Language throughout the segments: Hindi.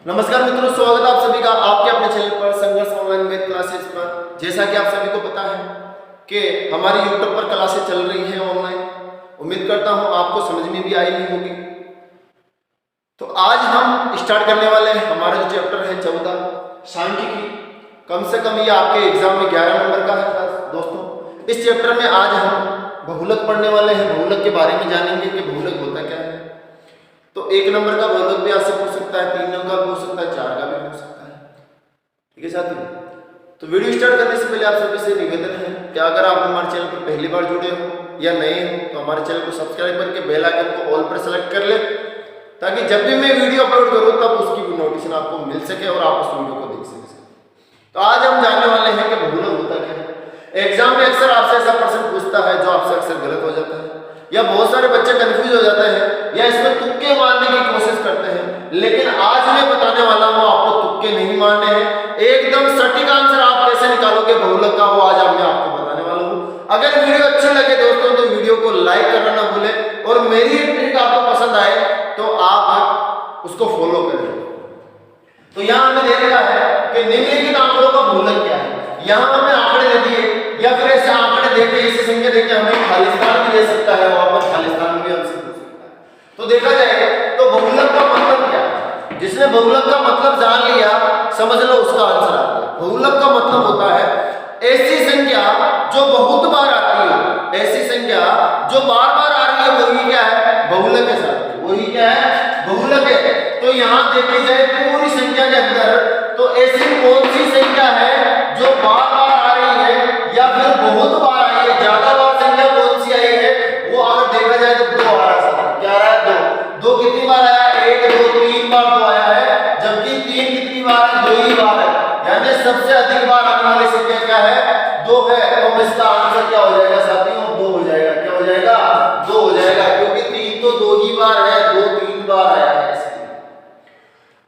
नमस्कार मित्रों, स्वागत है आप सभी का आपके अपने चैनल पर संघर्ष ऑनलाइन मैथ क्लासेस पर। जैसा कि आप सभी को पता है कि हमारी यूट्यूब पर क्लासेस चल रही हैं ऑनलाइन। उम्मीद करता हूं आपको समझ में भी आई ही होगी। तो आज हम स्टार्ट करने वाले हैं हमारा जो चैप्टर है 14 सांख्यिकी। कम से कम ये आपके एग्जाम में 11 नंबर का है दोस्तों। इस चैप्टर में आज हम बहुलक पढ़ने वाले हैं। बहुलक के बारे में जानेंगे कि बहुलक होता क्या है। तो 1 नंबर का बहुलक भी आपसे पूछ सकता है, 3 नंबर का भी पूछ सकता है, 4 का भी पूछ सकता है। ठीक है साथियों, तो वीडियो स्टार्ट करने से पहले आप सभी से निवेदन है कि अगर आप हमारे चैनल पर पहली बार जुड़े हो या नए हो तो हमारे चैनल को सब्सक्राइब करके बेल आइकन को ऑल पर सेलेक्ट कर ले, ताकि जब भी मैं वीडियो अपलोड करूँ तब उसकी नोटिफिकेशन आपको मिल सके और आप उस वीडियो को देख सके। तो आज हम जानने वाले हैं कि बहुलक होता क्या है। एग्जाम में अक्सर आपसे ऐसा प्रश्न पूछता है जो आपसे अक्सर गलत हो जाता है, या बहुत सारे बच्चे कंफ्यूज हो जाते हैं, या इसमें तुक्के मारने की कोशिश करते हैं। लेकिन आज मैं बताने वाला हूं आपको तुक्के नहीं मारने हैं, एकदम सटीक आंसर आप कैसे निकालोगे बहुलक का, वो आज मैं आपको बताने वाला हूं। अगर वीडियो अच्छी लगे दोस्तों तो वीडियो को लाइक करना ना भूलें, और मेरी ट्रिक आपको पसंद आए तो आप उसको फॉलो करें। तो यहाँ हमें दे रखा है कि निम्नलिखित आंकड़ों का बहुलक क्या है। यहाँ हमें आंकड़े दे दिए, या फिर ऐसे आंकड़े देके इसे संख्या देके हमें खालिस्तान भी दे सकता है, वहां पर खालिस्तान भी हमसे पूछ सकता है। तो देखा जाए तो बहुलक का मतलब क्या है। जिसने बहुलक का मतलब जान लिया समझ लो उसका आंसर आ गया। बहुलक का मतलब होता है ऐसी संख्या जो बहुत बार आती है, ऐसी संख्या जो बार बार आ रही है, वही क्या है, बहुलक है साथ, वही क्या है, बहुलक है। तो यहाँ देखी जाए पूरी संख्या के अंदर तो ऐसी कौन सी संख्या है जो बार बार आ रही है या फिर बहुत बार आई है। ज्यादा बार संख्या कौन सी आई है, वो अगर देखा जाए तो 2 आ रहा है। क्या रहा है, 2 कितनी बार आया, 1 2 3 बार 2 आया है, जबकि 3 कितनी बार है, 2 ही बार है। यानी सबसे अधिक बार आने वाली संख्या क्या है, 2 है। तो इसका आंसर क्या हो जाएगा साथियों, 2 हो जाएगा। क्या हो जाएगा, 2 हो जाएगा, क्योंकि 3 तो 2 ही बार है, 2 3 बार आया है।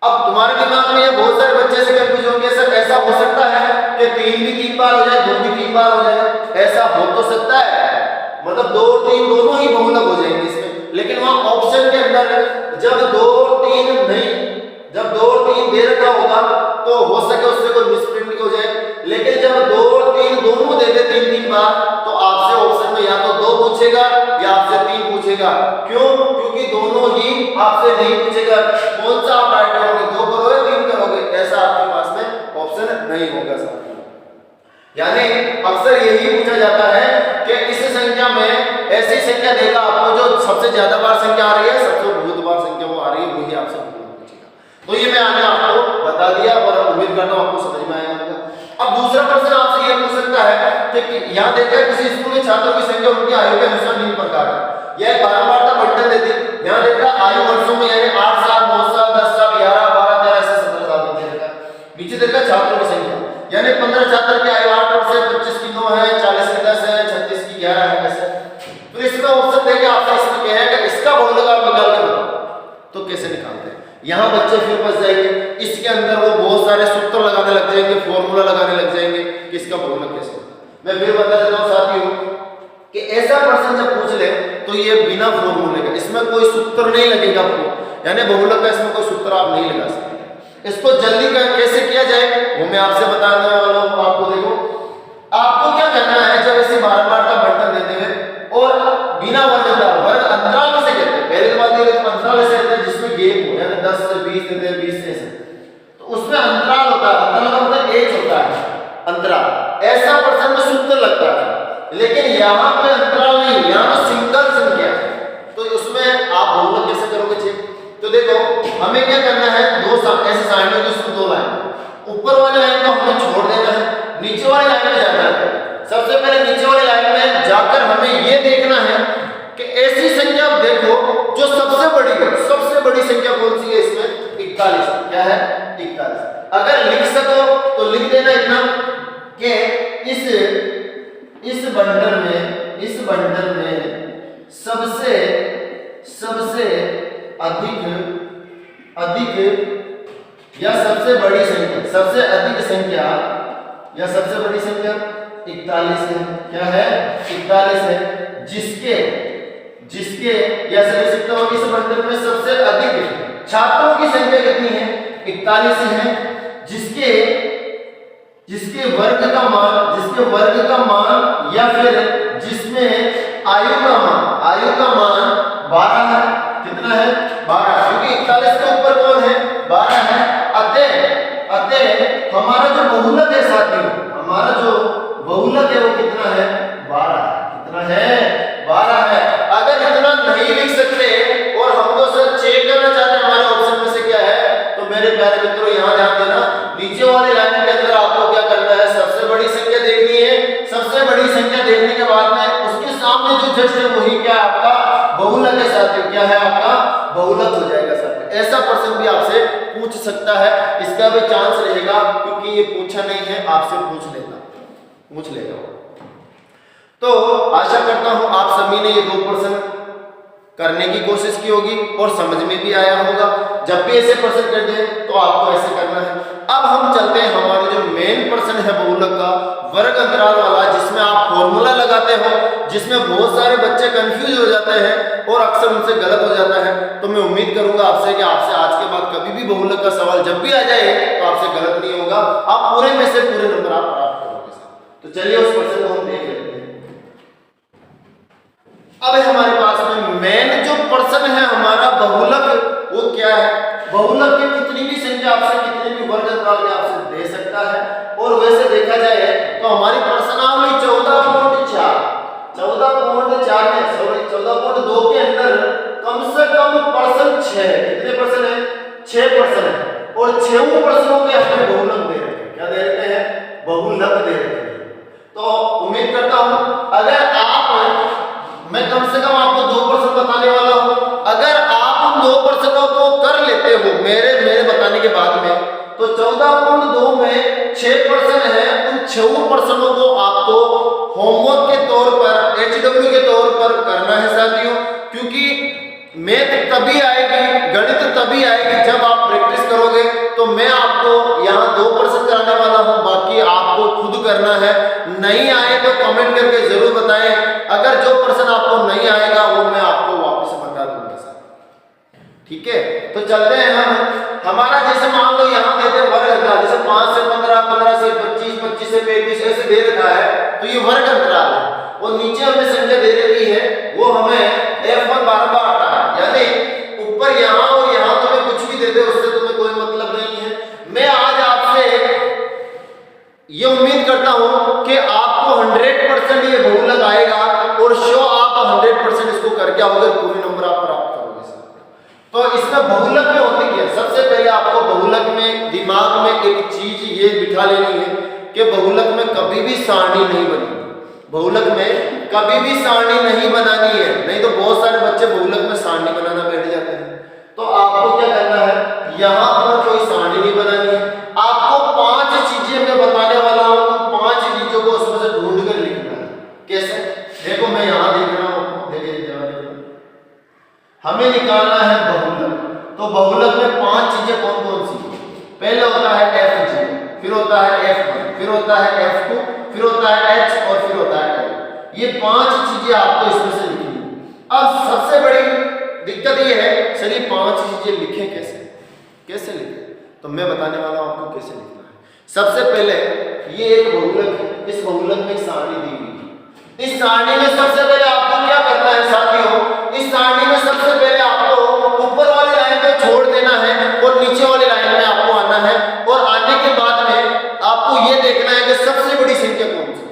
अब तुम्हारे दिमाग में ये बहुत सारे बच्चे से कंफ्यूज होंगे, सर ऐसा हो सकता है कि 3 भी 3 बार हो जाए, 2 भी 3 बार हो जाए। ऐसा हो तो सकता है, मतलब 2 और 3 दोनों ही बहुलक हो जाएंगे इसमें। लेकिन वहां ऑप्शन के अंदर जब 2 और 3 नहीं, जब 2 और 3 दे रखा होगा तो हो सके उससे कोई मिसप्रिंट हो जाए। लेकिन जब 2 और 3 दोनों दे दे 3 बार, तो आपसे ऑप्शन में या तो 2 पूछेगा या आपसे 3 पूछेगा। क्यों, क्योंकि दोनों ही आपसे नहीं पूछेगा कौन सा आप राइट करोगे, 2 करोगे 3 करोगे, ऐसा आपके पास में ऑप्शन नहीं होगा साथियों। यानी अक्सर यही पूछा जाता है कि इस संख्या में ऐसी संख्या देगा आपको जो सबसे ज्यादा बार संख्या आ रही है, सबसे बहुत बार संख्या वो आ रही है, वही आपसे पूछेगा। तो ये मैं आगे आपको बता दिया और उम्मीद करता हूं आपको समझ में आएगा। अब दूसरा प्रश्न आपसे ये पूछ सकता है कि यहाँ देखा किसी स्कूल में छात्रों की संख्या उनकी आयु के अनुसार निम्न प्रकार है। यह बारंबारता बंटन देती है। यहाँ देखा आयु वर्षों में, यानी 8 साल 9 साल 10 साल 11 12 13 से 17 साल में देखा। नीचे देखा छात्रों की संख्या, यानी 15 छात्र की आयु 8 वर्ष है, 25 की 9 है, 40 की 10 है, 36 की 11 है। कैसे, तो इसमें ऑप्शन देके आपसे इसमें कहेगा इसका बहुलक आप निकाल के बताओ। तो कैसे निकालते हैं, यहाँ बच्चे फिर फंस जाएंगे। इसके अंदर वो बहुत सारे सूत्र लगाने लग जाएंगे, फॉर्मूला लगाने लग जाएंगे कि इसका बहुलक कैसे होता है। मैं फिर बता देता हूँ साथियों कि ऐसा प्रश्न जब पूछ ले तो ये बिना फॉर्मूले का, इसमें कोई सूत्र नहीं लगेगा आपको, यानी बहुलक का इसमें कोई सूत्र आप नहीं लगा सकते। इसको जल्दी कैसे किया जाए वो मैं आपसे बताने वाला हूँ। आपको देखो, आपको क्या करना है, जब ऐसे बारंबारता बंटन देते हैं और बिना वर्ग अंतराल किसे कहते हैं, पहले तो बात ये अंतराल ऐसे रहता है जिसमें गेप हो, यानी 10 से 20 देते हैं, 20 से ऐसे, तो उसमें अंतराल होता है। अंतराल का मतलब एज होता है, अंतराल। ऐसा प्रश्न में सूत्र लगता है, लेकिन यहाँ पे अंतराल नहीं, यहाँ तो सिंगल संख्या है। तो उसमें आप बहुलक कैसे करोगे चेक। तो देखो हमें क्या करना है, 2 ऐसे साइड में जिसमें 2 लाइन, ऊपर वाली लाइन को हमें छोड़ देना है, नीचे वाली लाइन में जाना है। सबसे पहले नीचे वाली लाइन में जाकर हमें ये देखना है कि ऐसी संख्या देखो जो सबसे बड़ी है। सबसे बड़ी संख्या कौन सी है इसमें, 41। क्या है, 41। अगर लिख सको तो लिख देना इतना कि इस बंडल में सबसे अधिक या सबसे बड़ी संख्या, सबसे अधिक संख्या या सबसे बड़ी संख्या 41 है। क्या है, 41 है। जिसके या सभी इस बंडल में सबसे अधिक छात्रों की संख्या कितनी है, 41 है, जिसके वर्ग का मान या फिर जिसमें आयु का मान 12 है। कितना है? 12, क्योंकि 41 के ऊपर कौन है? 12 है। अतः हमारा जो बहुलक है साथियों, वो कितना है? 12। कितना है? 12 है। अगर इतना नहीं लिख सकते और हम तो सर चेक करना चाहते हैं हमारे ऑप्शन में से क्या है, तो मेरे प्यारे मित्रों यहाँ ध्यान देना, नीचे वाली लाइन के अंदर आपको क्या करना है? सबसे बड़ी संख्या देखनी है। सबसे बड़ी संख्या देखने के बाद में उसके सामने जो जस्ट है वही क्या है? आपका बहुलक है साथियों। क्या है? आपका बहुलक हो जाएगा साथियों। ऐसा प्रश्न भी आपसे पूछ सकता है, इसका भी चांस रहेगा, क्योंकि ये पूछा नहीं है, आपसे पूछ लेगा। तो आशा करता हूं आप सभी ने ये 2 प्रश्न करने की कोशिश की होगी और समझ में भी आया होगा। जब भी ऐसे प्रश्न कर दे तो आपको ऐसे करना है। अब हम चलते हैं हमारे जो मेन प्रश्न है बहुलक का, वर्ग अंतराल वाला, जिसमें आप फॉर्मूला लगाते हो, जिसमें बहुत सारे बच्चे कंफ्यूज हो जाते हैं और अक्सर उनसे गलत हो जाता है। तो मैं उम्मीद करूंगा आपसे कि आपसे आज के बाद कभी भी बहुलक का सवाल जब भी आ जाए तो आपसे गलत नहीं होगा, आप पूरे में से पूरे नंबर आप प्राप्त करोगे। तो चलिए उस प्रश्न को हम देख लेते हैं। अब हमारे पास में मेन जो प्रश्न है हमारा बहुलक, वो क्या है? बहुलक की कितनी भी संख्या आपसे, कितने भी वर्ग अंतराल में आपसे दे सकता है। और वैसे देखा जाए तो हमारी प्रश्नावली 14.2 के अंदर कम से कम प्रश्न 6 है। कितने प्रश्न है? 6 प्रश्न है। और 6 प्रश्नों के हमें बहुलक दे रखे हैं। क्या दे रखे हैं? बहुलक दे रखे हैं। तो उम्मीद करता हूं अगर मैं कम से कम आपको 2 प्रश्न बताने वाला हूं, अगर आप उन 2 प्रश्नों को कर लेते हो मेरे बताने के बाद में, तो 14.2 में 6 प्रश्न है। उन 6 प्रश्नों को आपको होमवर्क के तौर पर, HW के तौर पर करना है साथियों, क्योंकि मैथ तभी आएगी, गणित तभी आएगी जब आप प्रैक्टिस करोगे। तो मैं आपको यहाँ 2 प्रश्न कराने वाला हूँ, बाकी आपको खुद करना है। नहीं आए तो कमेंट करके जरूर बताएं। अगर जो प्रश्न आपको नहीं आएगा वो मैं आपको वापस बता दूंगा सर। ठीक है, तो चलते हैं हम। हमारा जैसे मान लो यहाँ देते वर्ग अंतराल, जैसे 5 से 15, 15 से 25, 25 से 35 ऐसे दे रखा है, तो ये वर्ग अंतराल है। और नीचे हमें संख्या दे रखी है, वो हमें F1 बार-बार आता है, यानी ऊपर यहाँ और यहाँ तुम्हें कुछ भी दे दे उससे तुम्हें कोई मतलब नहीं है। मैं आज आपसे ये उम्मीद करता हूं कि आपको 100% ये बहुलक आएगा और शो आप 100% इसको करके आओगे, पूरे नंबर आप प्राप्त करोगे सर। तो इसमें बहुलक में होती क्या? सबसे पहले आपको बहुलक में दिमाग में एक चीज ये बिठा लेनी है कि बहुलक में कभी भी सारणी नहीं बनी। बहुलक में कभी भी सारणी नहीं बनानी है, नहीं तो बहुत सारे बच्चे बहुलक में सारणी बनाना बैठ जाते हैं। तो आपको क्या करना है? यहाँ पर कोई सारणी नहीं बनानी है। आपको 5 चीजें मैं बताने वाला हूँ, 5 चीजों को उसमें से ढूंढ कर लिखना है। कैसे? देखो मैं यहाँ देख रहा हूँ, देखिए हमें निकालना है बहुलक। तो बहुलक में 5 चीजें कौन कौन सी? पहले होता है F0, फिर होता है F1, फिर होता है F2, फिर होता है H और फिर होता है L। ये 5 चीजें आपको इसमें से लिखनी है। अब सबसे बड़ी दिक्कत ये है सर ये 5 चीजें लिखें कैसे लिखें? तो मैं बताने वाला हूं आपको कैसे लिखना है। सबसे पहले ये एक बहुलक है, इस बहुलक में एक सारणी दी हुई है। इस सारणी में सबसे पहले आपको क्या करना है साथियों? इस सारणी में सबसे पहले आपको ऊपर वाली लाइन पे छोड़ देना है और नीचे वाली लाइन में आपको आना है। और आने के बाद में आपको ये देखना है कि सबसे बड़ी संख्या कौन सी है।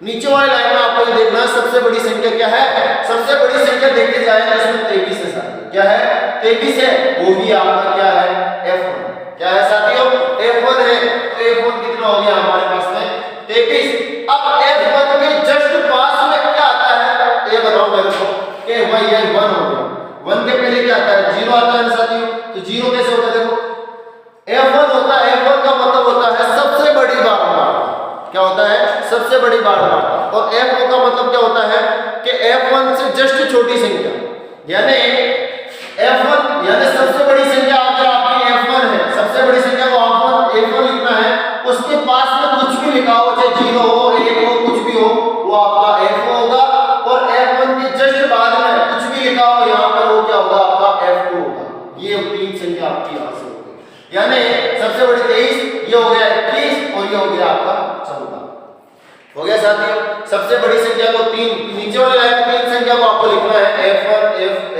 नीचे वाली लाइन में आपको ये देखना है सबसे बड़ी संख्या क्या है। सबसे बड़ी संख्या देखते जाएंगे, इसमें 23 है साथियों। क्या है? 23 है। वो भी आपका क्या है? F1। क्या है साथियों? F1 है। तो F1 कितना हो गया हमारे पास में? 23। अब F1 के जस्ट पास में क्या आता है ये बताओ मेरे को कि भाई ये 1 हो गया। 1 के पहले क्या आता है? 0 आता है साथियों। तो 0 कैसे होता है? देखो F1 होता है, F1 का मतलब होता है सबसे बड़ी बारंबारता। क्या होता है? सबसे बड़ी बारंबारता। और F2 का मतलब क्या होता है कि F1 से जस्ट छोटी संख्या, यानी F1 यानी सबसे बड़ी संख्या अगर आपकी F1 है, सबसे बड़ी संख्या को आपको F1 लिखना है, उसके पास में कुछ भी लिखा हो, चाहे 0 हो, 1 हो, कुछ भी हो, वो आपका F1 होगा। और F1 के जस्ट बाद में कुछ भी लिखा हो यहाँ पर, वो क्या होगा? आपका F2 होगा। ये 3 संख्या आपकी यहां से होगी। यानी हो गया साथियों। सबसे बड़ी संख्या को तीन, नीचे वाले लाइन में तीन संख्या को आपको लिखना है F1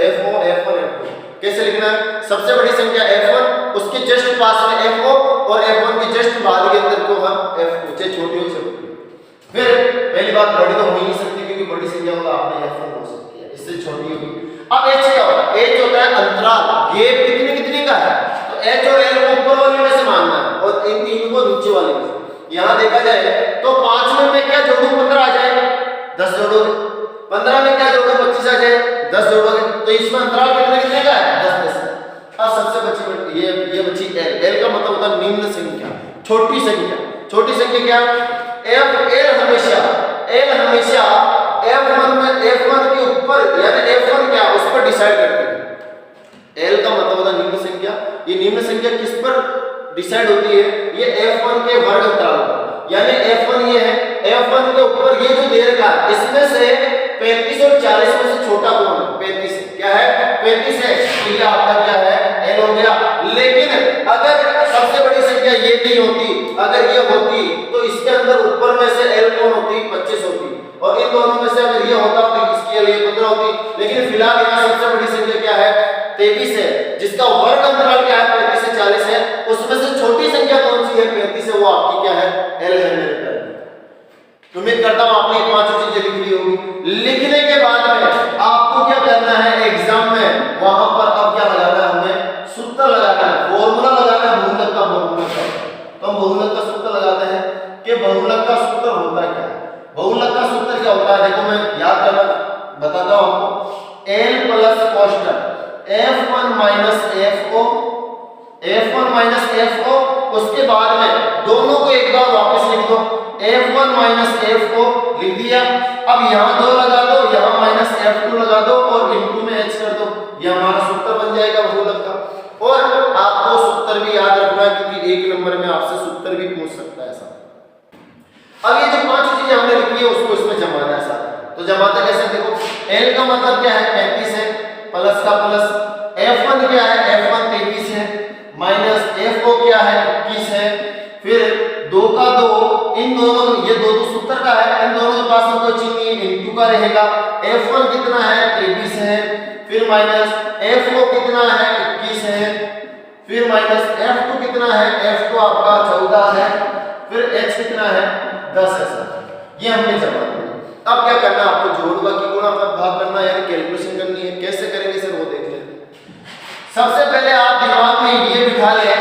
F0 F1 F2। कैसे लिखना है? सबसे बड़ी संख्या F1, उसके जस्ट पास में F0 और F1 के जस्ट बाद के अंदर को हम F2, चाहे छोटी हो सकती है। फिर पहली बात बड़ी तो हो ही नहीं सकती क्योंकि बड़ी संख्या को आपने F1 हो सकती है, इससे छोटी होगी। अब h क्या होता है? h होता है अंतराल, गैप कितनी कितनी का है, तो h और l को ऊपर वाले में से मानना है और इन तीन को नीचे वाले में से। यहां देखा जाए तो 5 में मैं क्या जोड़ूं? 15 आ जाए, 10 जोड़ोगे। 15 में क्या जोड़ो? 25 आ जाए, 10 जोड़ोगे। तो इसमें अंतराल कितने कितने का है? 10 10। अब सबसे बची ये बची l। l का मतलब होता है निम्न संख्या, छोटी संख्या। छोटी संख्या क्या? l हमेशा F1 में F1 के ऊपर यानी F1 क्या उस पर डिसाइड करते हैं। l का मतलब होता है निम्न संख्या। ये निम्न संख्या किस पर डिसाइड होती है? ये F1 के वर्ग अंतराल पर। यानी F1 ये है, F1 के ऊपर ये जो दे रखा है इसमें से 35 और 40 में से छोटा कौन है? 35 है। क्या है? 35 है। तो ये आपका क्या है? l हो गया। लेकिन अगर सबसे बड़ी संख्या ये नहीं होती, अगर ये होती तो इसके अंदर ऊपर में से l कौन होती? 25 होती, और इन दोनों में से अगर ये होता तो इसकी l 15 होती। लेकिन फिलहाल यहाँ सबसे बड़ी संख्या क्या है? 23 है, जिसका वर्ग अंतराल क्या है? 35 से 40 है। उसमें से छोटी संख्या कौन सी है? 35 है, वो आपकी क्या है? l है मेरे प्यारे। उम्मीद करता हूं आपने ये पांचों चीजें लिख ली होगी। लिखने के बाद में आपको क्या करना है? एग्जाम में वहां पर अब क्या लगाना है? हमें सूत्र लगाना है, फॉर्मूला लगाना है बहुलक का। तो हम बहुलक का सूत्र लगाते हैं कि बहुलक का सूत्र होता है क्या? बहुलक का सूत्र क्या होता है? देखो मैं याद करना बताता हूं आपको। l प्लस कोष्टक F1 minus FO, F1 minus FO, उसके बाद में दोनों को एक बार वापस लिख दो। F1 माइनस F को लिख दिया। अब यहाँ 2 लगा दो, यहाँ माइनस F2 लगा दो और इनटू में h कर दो। ये हमारा सूत्र बन जाएगा बहुलक का। और आपको सूत्र भी याद रखना है क्योंकि एक नंबर में आपसे सूत्र भी पूछ सकता है ऐसा। अब ये जो पांच चीजें हमने लिखी है उसको इसमें जमाना है साथ। तो जमाते कैसे? देखो l का मतलब क्या है? 35 है, प्लस का प्लस। F1 क्या है? F1 23 है, माइनस F0 क्या है? 21 है। फिर 2 का 2, इन दोनों ये दो सूत्र का है, इन दोनों के पास में कोई चिन्ह नहीं है, इनटू का रहेगा। F1 कितना है? 23 है। फिर माइनस F0 कितना है? 21 है। फिर माइनस F2 कितना है? F2 आपका 14 है। फिर h कितना है? 10 है सर। ये हमने जमा दिया। अब क्या करना है? आपको जोड़ बाकी गुणा पर भाग करना है, यानी कैलकुलेशन करनी है। कैसे करेंगे सर? वो देख लेते हैं। सबसे पहले आप दिमाग में ये बिठा लें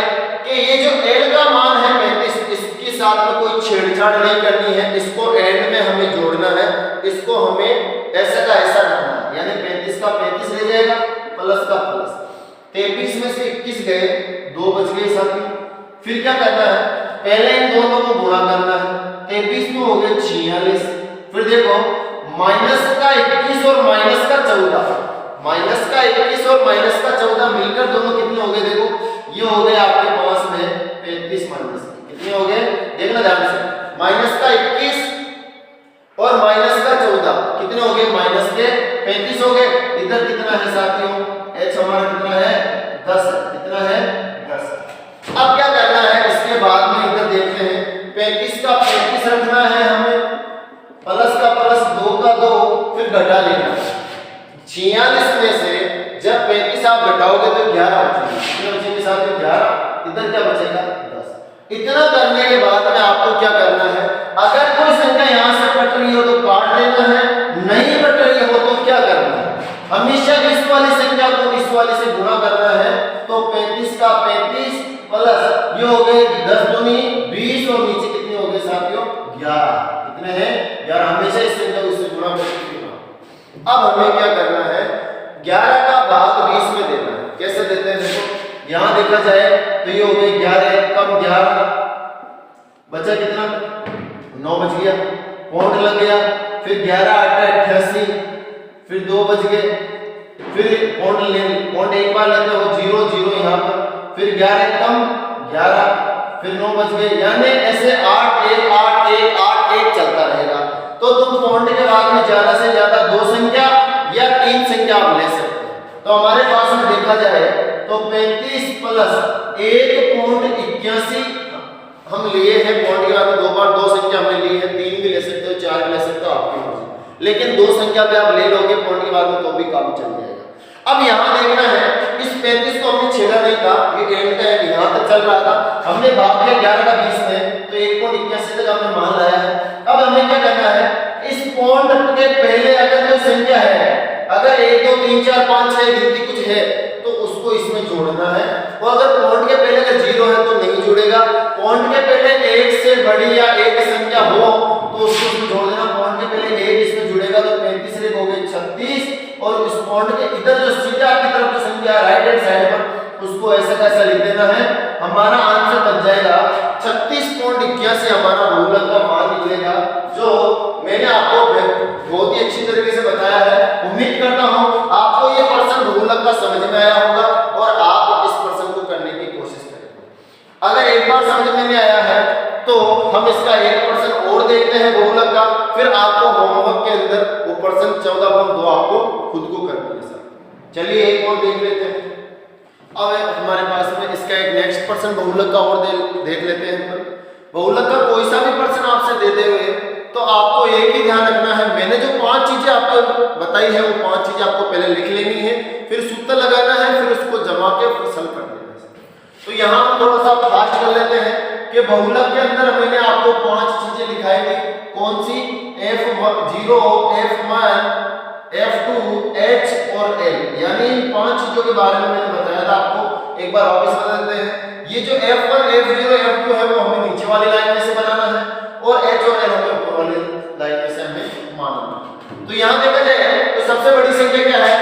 कि ये जो l का मान है 35, इसके साथ में कोई छेड़छाड़ नहीं करनी है। इसको एंड में हमें जोड़ना है, इसको हमें ऐसा का ऐसा रखना है। यानी 35 का 35 रह जाएगा, प्लस का प्लस। 23 में से 21 गए, 2 बच गए साथी। फिर क्या करना है? पहले इन दोनों को गुणा करना है। 23 में हो गए 46। फिर देखो माइनस का 21 और माइनस का 14, माइनस का 21 और माइनस का 14 मिलकर दोनों कितने हो गए? देखो ये हो गए आपके पास में 35 माइनस कितने हो गए? देखना ध्यान से। माइनस का 21 और माइनस का 14 कितने हो गए? माइनस के 35 हो गए। इधर कितना है साथियों? h हमारा कितना है? 10 है। कितना है? 10। अब क्या करना है? इसके बाद में इधर देखते हैं। 35 का 35 रखना है हमें, प्लस का प्लस, 2 का 2, फिर घटा लेना। 46 में से जब 35 आप घटाओगे तो 11 बचेगा। कितने बचेंगे साथियों? 11। इधर क्या बचेगा? 10। इतना करने के बाद में आपको क्या करना है? अगर कोई संख्या यहाँ से कट रही हो तो काट देना है, नहीं कट रही हो तो क्या करना है? हमेशा इस वाली संख्या को इस वाली से गुणा करना है। तो 35 का 35 प्लस ये हो गए 10 दूनी 20 और नीचे कितने हो गए साथियों? 11। कितने हैं? 11। हमेशा इस संख्या को इससे गुणा करके। अब हमें क्या करना है? 11 का भाग 20 में देना है। कैसे देते हैं? देखो यहां देखा जाए तो ये हो गए 11 कम 11, बचा कितना? 9 बच गया, पॉइंट लग गया। फिर 11 8 88, फिर 2 बच गए। फिर पॉइंट एक बार लेते हो 0 0 यहाँ पर, फिर 11 कम 11, फिर 9 बच गए। यानी ऐसे 8 1 8 1 8 1 चलता रहेगा। तो तुम पॉइंट के बाद में ज्यादा से ज्यादा 2 संख्या या 3 संख्या आप ले सकते हैं। तो हमारे पास में देखा जाए तो 35 प्लस 1.81 हम लिए हैं। पॉइंट के बाद में 2 बार 2 संख्या हमने ली है, 3 भी ले सकते हो लेकिन दो संख्या पे आप ले लोगे पॉइंट के बाद में तो भी काम चल जाएगा। अब यहाँ देखना है, इस 35 को हमने छेड़ा नहीं था, ये एंड का एंड यहाँ तक चल रहा था, हमने भाग किया 11 का 20 में, तो 1.81 तक हमने मान लाया है। अब हमें क्या करना है, इस पॉइंट के पहले अगर कोई संख्या है, अगर 1 2 3 4 5 6 गिनती कुछ है तो उसको इसमें जोड़ना है, और अगर पॉइंट के पहले अगर 0 है तो नहीं जुड़ेगा। पॉइंट के पहले 1 से बड़ी या एक संख्या हो तो उसको जोड़ देना। पॉइंट के पहले 1 इसमें जुड़ेगा तो 35 रे हो गए 36, और इस पॉइंट के इधर जो सीधा की तरफ जो संख्या राइट हैंड साइड पर उसको ऐसा कैसा लिख देना है, हमारा आंसर बन जाएगा 36.81 हमारा बहुलक का मान निकलेगा, जो मैंने आपको बहुत ही अच्छी तरीके से बताया है। उम्मीद करता हूं आपको ये प्रश्न बहुलक का समझ में आया होगा और आप इस प्रश्न को करने की कोशिश करेंगे। अगर एक बार समझ में नहीं आया है तो हम इसका एक प्रश्न और देखते हैं बहुलक का, फिर आपको होमवर्क के अंदर वो प्रश्न 14.2 आपको खुद को करना है। चलिए एक और देख लेते हैं। अब हमारे पास में इसका एक नेक्स्ट प्रश्न बहुलक का और देख लेते हैं। बहुलक का कोई सा भी प्रश्न आपसे दे दे हुए तो आपको एक ही ध्यान रखना है, मैंने जो 5 चीजें आपको बताई है वो 5 चीजें आपको पहले लिख लेनी है, फिर सूत्र लगाना है, फिर उसको जमा के फिर हल कर देना है। तो यहाँ हम थोड़ा सा फास्ट कर लेते हैं कि बहुलक के अंदर मैंने आपको 5 चीजें दिखाई थी। कौन सी? F0, F1, F2, H और L, यानी इन 5 चीजों के बारे में मैंने बताया था आपको। एक बार वापस बता देते हैं। ये जो F1, F0, F2 है वो हमें नीचे वाली लाइन में से बनाना है, और H और L हमें ऊपर वाली लाइन में से हमें मानना है। तो यहाँ देखा जाए तो सबसे बड़ी संख्या क्या है?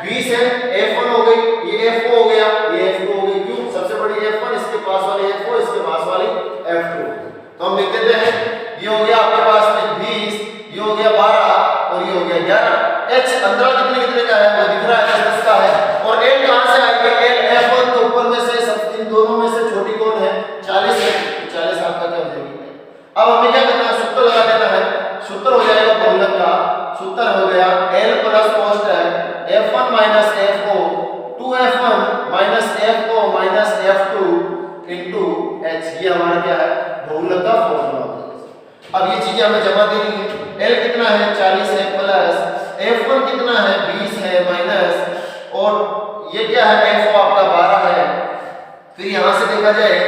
20 है। F1 हो गई, ये F हो गया, ये F2 हो गई। क्यों? सबसे बड़ी F1, इसके पास वाली F4, इसके पास वाली F2। तो हम लिख देते हैं, ये हो गया आपके पास में 20, ये हो गया 12 और ये हो गया 11। H अंतराल कितने का है वो दिख रहा है, 10 का है। और L कहां से आएगी? L F1 के ऊपर में से सब इन दोनों में से छोटी कौन है? 40 है। 40 आपका क्या हो जाएगी? अब हमें क्या करना है? सूत्र लगा देना है। सूत्र हो जाएगा बहुलक का, सूत्र हो गया L plus constant F1 minus F0 2F1 minus F0 minus F2 into H। ये हमारा क्या है? बहुलक का फॉर्मूला। अब ये चीजें हमें जमा देनी है। L कितना है? 40 है, प्लस F1 कितना है? 20 है, माइनस, और ये क्या है? F आपका 12 है। फिर यहां से देखा जाए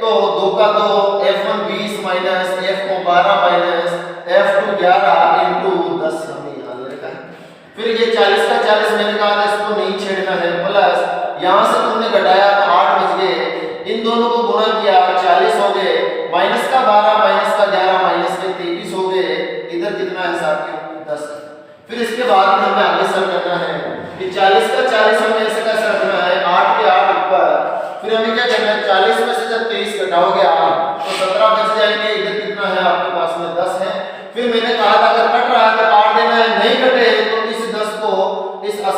तो 2 का 2, F1 20 माइनस F को 12 माइनस F2 11 इनटू 10 हमने यहां लिखा है। फिर ये 40 का 40 मैंने कहा था इसको नहीं छेड़ना है, प्लस यहां से तुमने घटाया तो 8 बच गए, इन दोनों को गुणा किया 40 हो गए, माइनस का 12 माइनस का 11 माइनस के 23 हो गए। इधर कितना है साथियों? 10। फिर इसके बाद में हमें आगे सर करना है कि 40 का 40 हमें ऐसे कैसे रखना है? 8 के 8 ऊपर। फिर हमें क्या करना है? 40 में से जब 23 घटाओगे आप तो 17 बच जाएंगे। इधर कितना है आपके पास में? 10 है। फिर मैंने कहा था अगर कट रहा है तो काट देना है, नहीं कटे तो इस 10 को इस 8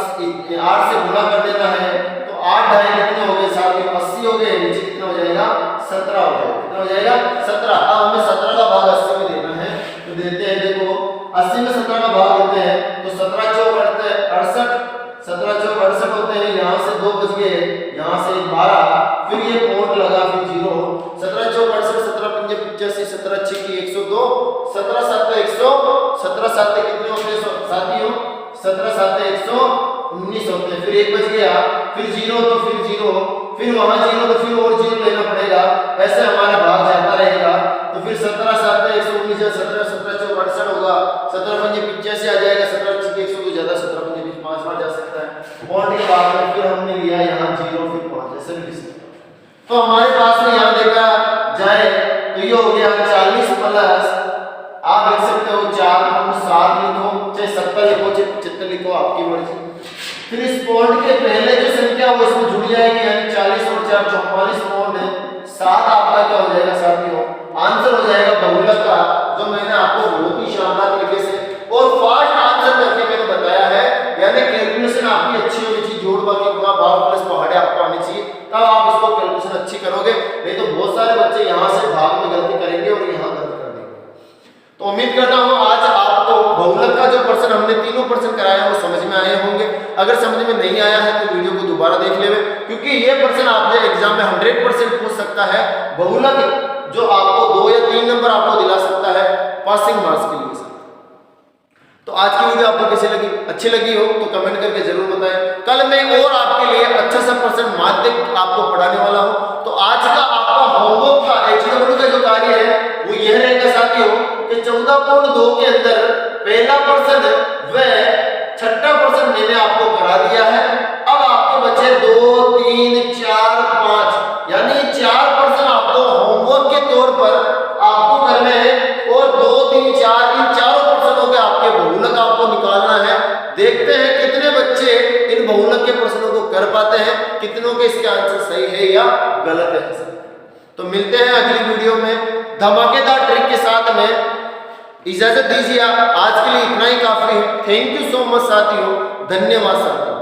से गुणा कर देना है। तो 8 ढाई कितने हो गए साथियों? 80 हो गए। नीचे कितना हो जाएगा? 17 हो जाएगा। कितना हो जाएगा? 17। अब हमें 17 का भाग 80 में देना है, तो देते हैं। देखो 80 में 17 का भाग देते हैं तो 17 चौक 68, 17 चौक 68 होते हैं। यहाँ से 2 बच गए, यहाँ से 12, फिर ये पॉइंट लगा, फिर 0। 17 चौक 68, 17 पंजे 85, 17 6 की 102, 17 7 100, 17 7 कितने होते हैं साथियों? 17 7 119 होते हैं। फिर 1 बच गया, फिर 0 तो फिर 0, फिर वहां 0 तो फिर और 0 लेना पड़ेगा। ऐसे हमारा भाग जाता रहेगा। तो फिर 17 7 119, 17 17 चौक 68 होगा, 17 पंजे 85 आ जाएगा, 17 6 की 102 ज्यादा, 17 पंजे 5 बार जा सकता है। पॉइंट के बाद में फिर हमने लिया यहाँ 0 फिर 5 ऐसे भी लिख सकते हैं। तो हमारे पास में यहाँ देखा जाए तो ये हो गया 40 प्लस, आप लिख सकते हो 4.7 लिखो, चाहे 70 लिखो, चाहे 75 लिखो, आपकी मर्जी। फिर इस पॉइंट के पहले जो संख्या वो इसमें जुड़ जाएगी, यानी 40 और 4 44.7 आपका क्या हो जाएगा साथियों? आंसर हो जाएगा बहुलक का, जो मैंने आपको बहुत ही शानदार तरीके से और फास्ट आंसर करके मैंने बताया है। यानी कैलकुलेशन आपकी अच्छी होनी चाहिए, जोड़ बाकी गुणा भाग प्लस पहाड़े आपको आनी चाहिए, तब आप इसको कैलकुलेशन अच्छी करोगे। नहीं तो बहुत सारे बच्चे यहाँ से भाग में गलती करेंगे और यहाँ गलती कर देंगे। तो उम्मीद करता हूँ आज आपको बहुलक का जो प्रश्न हमने तीनों प्रश्न कराया वो समझ में आए होंगे। अगर समझ में नहीं आया है तो वीडियो को दोबारा देख लेवे, क्योंकि ये प्रश्न आपसे एग्जाम में 100% पूछ सकता है। बहुलक जो आपको 2 या 3 नंबर आपको दिला सकता है पासिंग मार्क्स के लिए। तो आज की कैसी लगी, अच्छी लगी हो तो कमेंट करके जरूर बताएं। कल मैं और आपके लिए अच्छा सा पर्सन माध्यमिक आपको पढ़ाने वाला हूं। तो आज का आपका होमवर्क था HW का जो कार्य है वो यह रहेगा साथियों कि 14.2 के अंदर पहला पर्सन व छठा पर्सन मैंने आपको करा दिया है। अब आपके बचे 2, 3, 4, 5 यानी 4 पर्सन आपको होमवर्क के तौर पर आपको करने हैं और 2, 3, 4 इन चारों पर्सनों के आपके बहुलक आपको निकालना है। देखते हैं कितने बच्चे इन बहुलक के प्रश्नों को कर पाते हैं, कितनों के इसके आंसर सही है या गलत है। तो मिलते हैं अगली वीडियो में धमाकेदार ट्रिक के साथ में। इजाजत दीजिए, आज के लिए इतना ही काफी है। थैंक यू सो मच साथियों, धन्यवाद साथियों।